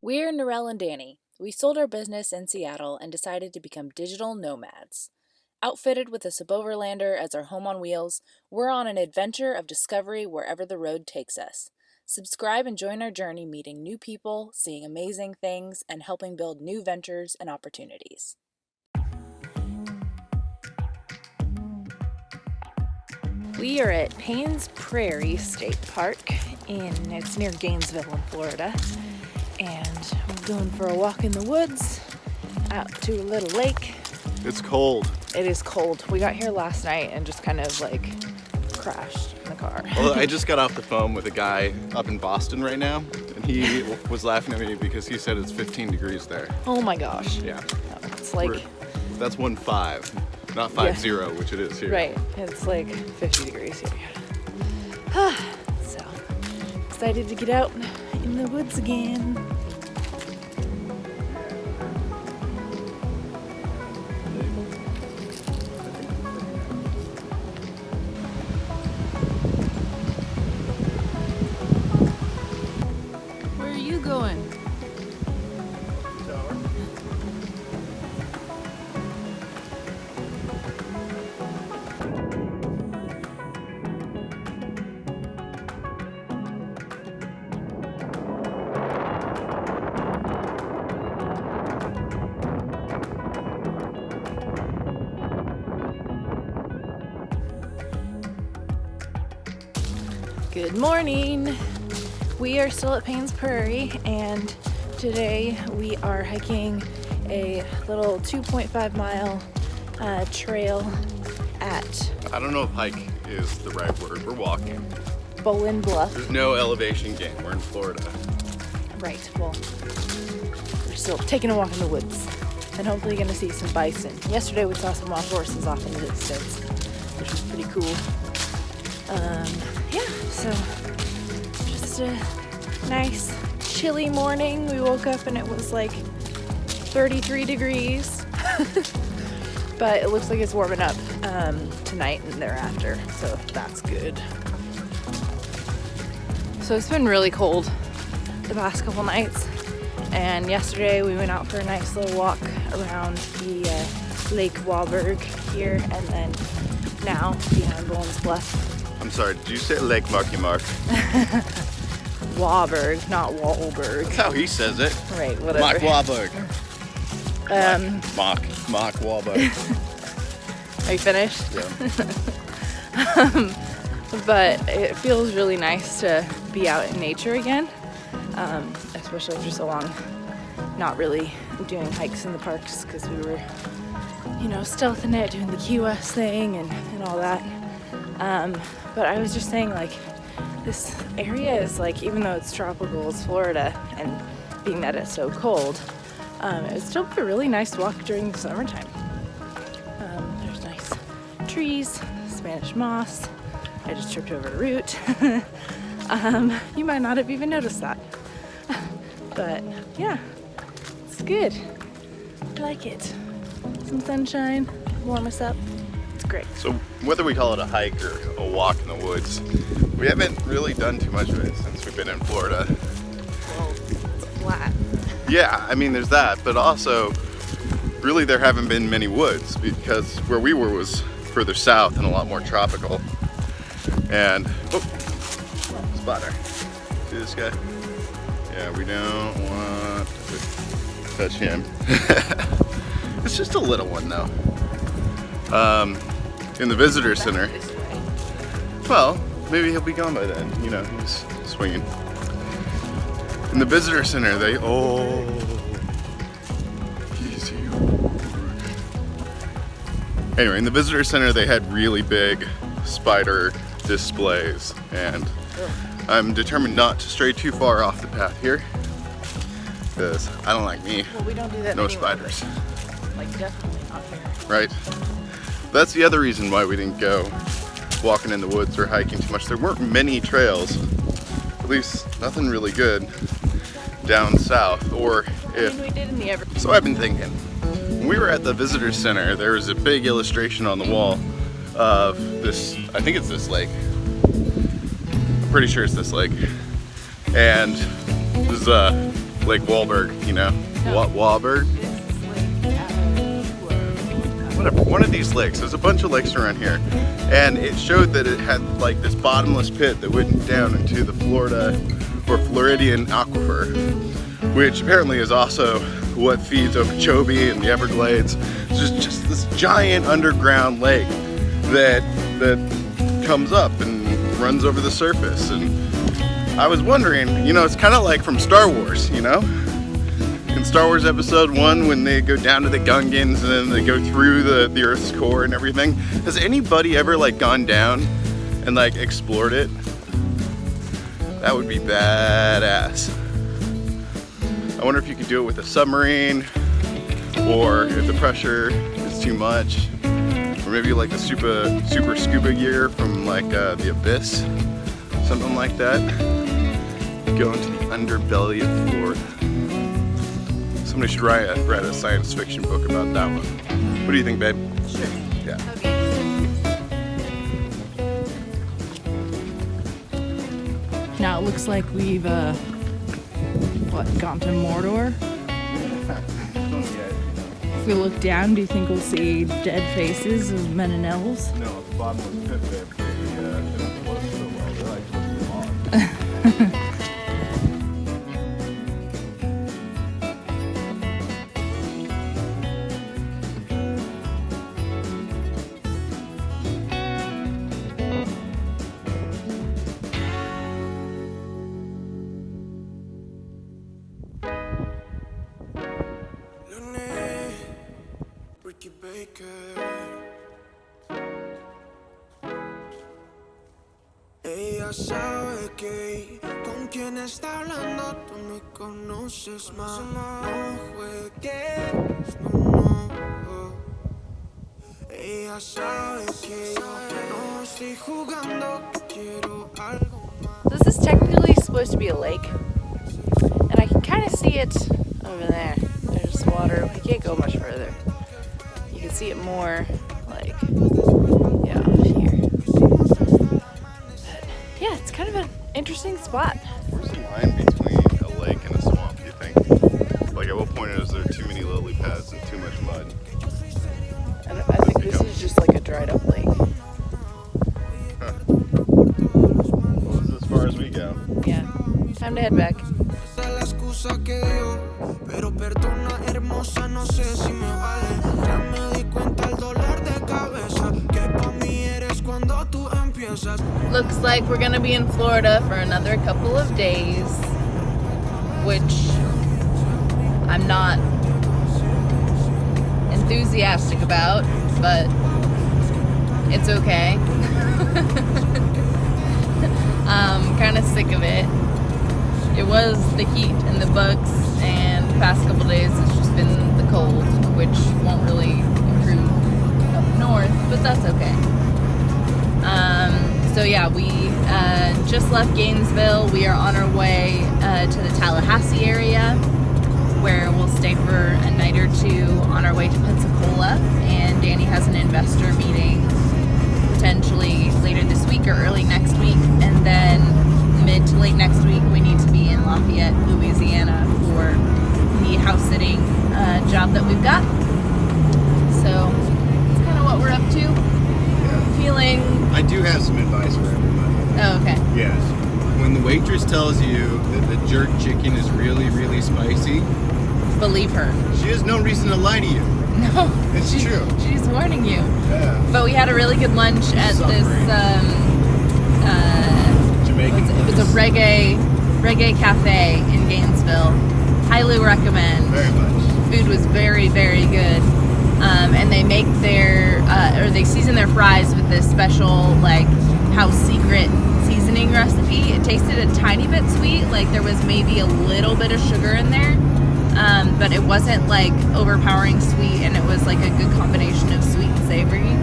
We're Norelle and Danny. We sold our business in Seattle and decided to become digital nomads. Outfitted with a suboverlander as our home on wheels, we're on an adventure of discovery wherever the road takes us. Subscribe and join our journey meeting new people, seeing amazing things, and helping build new ventures and opportunities. We are at Paynes Prairie State Park, and it's near Gainesville in Florida. And we're going for a walk in the woods, out to a little lake. It's cold. It is cold. We got here last night and just kind of like crashed in the car. Well, I just got off the phone with a guy up in Boston right now, and he was laughing at me because he said it's 15 degrees there. Oh my gosh. Yeah. It's like... That's 15, not 50, yeah. Which it is here. Right. It's like 50 degrees here. So, excited to get out in the woods again. Where are you going? Good morning! We are still at Paynes Prairie, and today we are hiking a little 2.5 mile trail at... I don't know if hike is the right word. We're walking. Bolin Bluff. There's no elevation gain. We're in Florida. Right, well, we're still taking a walk in the woods and hopefully going to see some bison. Yesterday we saw some wild horses off in the distance, which was pretty cool. Yeah, so just a nice chilly morning. We woke up and it was like 33 degrees, but it looks like it's warming up tonight and thereafter, so that's good. So it's been really cold the past couple nights, and yesterday we went out for a nice little walk around the Lake Wahlberg here, and then now behind Bolin's Bluff. I'm sorry, did you say Lake Marky Mark? Wahlberg, not Wahlberg. That's how he says it. Right, whatever. Mark Wahlberg. Mark Wahlberg. Are you finished? Yeah. But it feels really nice to be out in nature again, especially after so long not really doing hikes in the parks because we were, stealthing it, doing the Key West thing and all that. But I was just saying, like, this area is like, even though it's tropical, it's Florida, and being that it's so cold, it would still be a really nice walk during the summertime. There's nice trees, Spanish moss. I just tripped over a root. You might not have even noticed that. But yeah, it's good. I like it. Some sunshine, warm us up. It's great. So whether we call it a hike or a walk in the woods, we haven't really done too much of it since we've been in Florida. Well, it's flat. Yeah, I mean there's that, but also really there haven't been many woods because where we were was further south and a lot more tropical. And, spotter. See this guy? Yeah, we don't want to touch him. It's just a little one though. In the visitor center. Well, maybe he'll be gone by then. He's swinging. In the visitor center, Anyway, in the visitor center, they had really big spider displays, and I'm determined not to stray too far off the path here because I don't like me. Well, we don't do that. No anyway, spiders. Like, definitely not fair. Right. That's the other reason why we didn't go walking in the woods or hiking too much. There weren't many trails, at least nothing really good down south, or if... we did in the Everglades. So I've been thinking, when we were at the visitor center, there was a big illustration on the wall of this, I think it's this lake. I'm pretty sure it's this lake. And this is Lake Wahlberg, you know? No. Wahlberg? This is like Whatever, one of these lakes. There's a bunch of lakes around here. And it showed that it had like this bottomless pit that went down into the Florida or Floridian aquifer, which apparently is also what feeds Okeechobee and the Everglades. It's just this giant underground lake that comes up and runs over the surface. And I was wondering, you know, it's kind of like from Star Wars, you know? In Star Wars Episode 1, when they go down to the Gungans and then they go through the Earth's core and everything. Has anybody ever like gone down and like explored it? That would be badass. I wonder if you could do it with a submarine, or if the pressure is too much, or maybe like the super scuba gear from like the Abyss, something like that. Go into the underbelly of Florida. Somebody should write a science fiction book about that one. What do you think, babe? Sure. Yeah. Okay. Now it looks like we've gone to Mordor. If we look down, do you think we'll see dead faces of men and elves? No, at the bottom of the pit there, didn't float so well. They're like supposed to be on. Ella sabe que con quien está hablando tú me conoces más. No juegues, no. Ella sabe que yo no estoy jugando, quiero algo más. This is technically supposed to be a lake, and I can kind of see it over there. There's water. We can't go much further. You can see it more like, yeah, up here. But yeah, it's kind of an interesting spot. Where's the line between a lake and a swamp, do you think? Like at what point is there too many lily pads and too much mud? I think this is just like a dried up lake. Huh. Well, this is as far as we go. Yeah. Time to head back. Pero perdona, hermosa, no sé si me vale. Ya me di cuenta el dolor de cabeza que pa' mí eres cuando tú empiezas. Looks like we're gonna be in Florida for another couple of days, which I'm not enthusiastic about, but it's okay. I'm kind of sick of it. It was the heat and the bugs, and the past couple days it's just been the cold, which won't really improve up north, but that's okay. So yeah, we just left Gainesville. We are on our way to the Tallahassee area, where we'll stay for a night or two on our way to Pensacola, and Danny has an investor meeting potentially later this week or early next week, and then mid to late next week we need to be in Lafayette, Louisiana for the house sitting job that we've got. So that's kind of what we're up to. Yeah. Feeling. I do have some advice for everybody. Oh, okay. Yes. When the waitress tells you that the jerk chicken is really, really spicy, Believe her. she has no reason to lie to you. No, It's true. she's warning you. Yeah. But we had a really good lunch at this. Jamaican. It was a reggae cafe in Gainesville. Highly recommend. Very much. Food was very, very good. And they make they season their fries with this special, like, house secret seasoning recipe. It tasted a tiny bit sweet, like there was maybe a little bit of sugar in there. But it wasn't like overpowering sweet, and it was like a good combination of sweet and savory.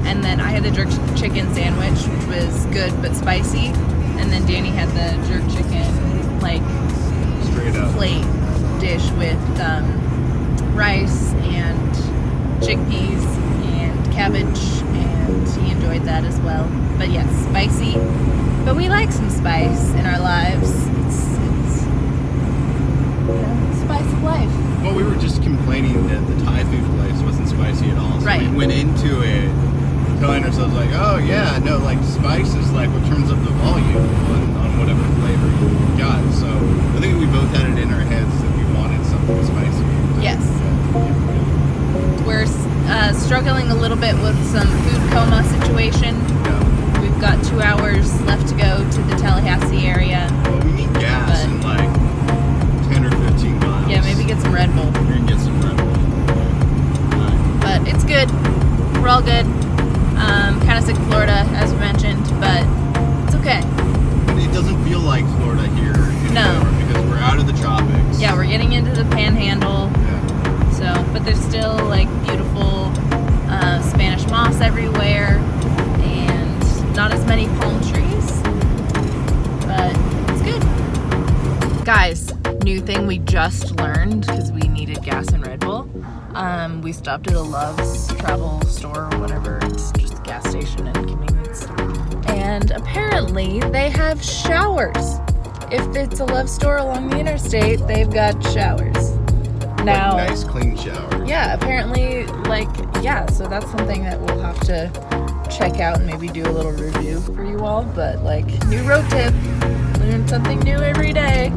And then I had the jerk chicken sandwich, which was good but spicy. And then Danny had the jerk chicken, like, Straight up. plate dish with rice and chickpeas and cabbage, and he enjoyed that as well. But yes, spicy. But we like some spice in our lives. It's spice of life. Well, we were just complaining that the Thai food place wasn't spicy at all. So Right. we went into it telling ourselves like, oh yeah, no, like spice is like what turns up the volume on whatever flavor you got. So I think we both had it in our heads that we wanted something spicy. Yes. We're struggling a little bit with some food coma situation. Yeah. We've got 2 hours left to go to the Tallahassee area. Well, we need gas But- in like 10 or 15 miles. Yeah, maybe get some Red Bull. We're gonna get some Red Bull. But it's good. We're all good. Kind of sick of Florida, as we mentioned, but it's okay. But it doesn't feel like Florida here anymore No. because we're out of the tropics. Yeah, we're getting into the Panhandle. Yeah. So, but there's still like beautiful Spanish moss everywhere, and not as many palm trees. But it's good. Guys, new thing we just learned because we needed gas and Red Bull. We stopped at a Love's travel store or whatever. It's just a gas station and convenience. And apparently they have showers. If it's a Love's store along the interstate, they've got showers. Now, Like nice clean showers. yeah, apparently, so that's something that we'll have to check out and maybe do a little review for you all. But, new road tip, learn something new every day.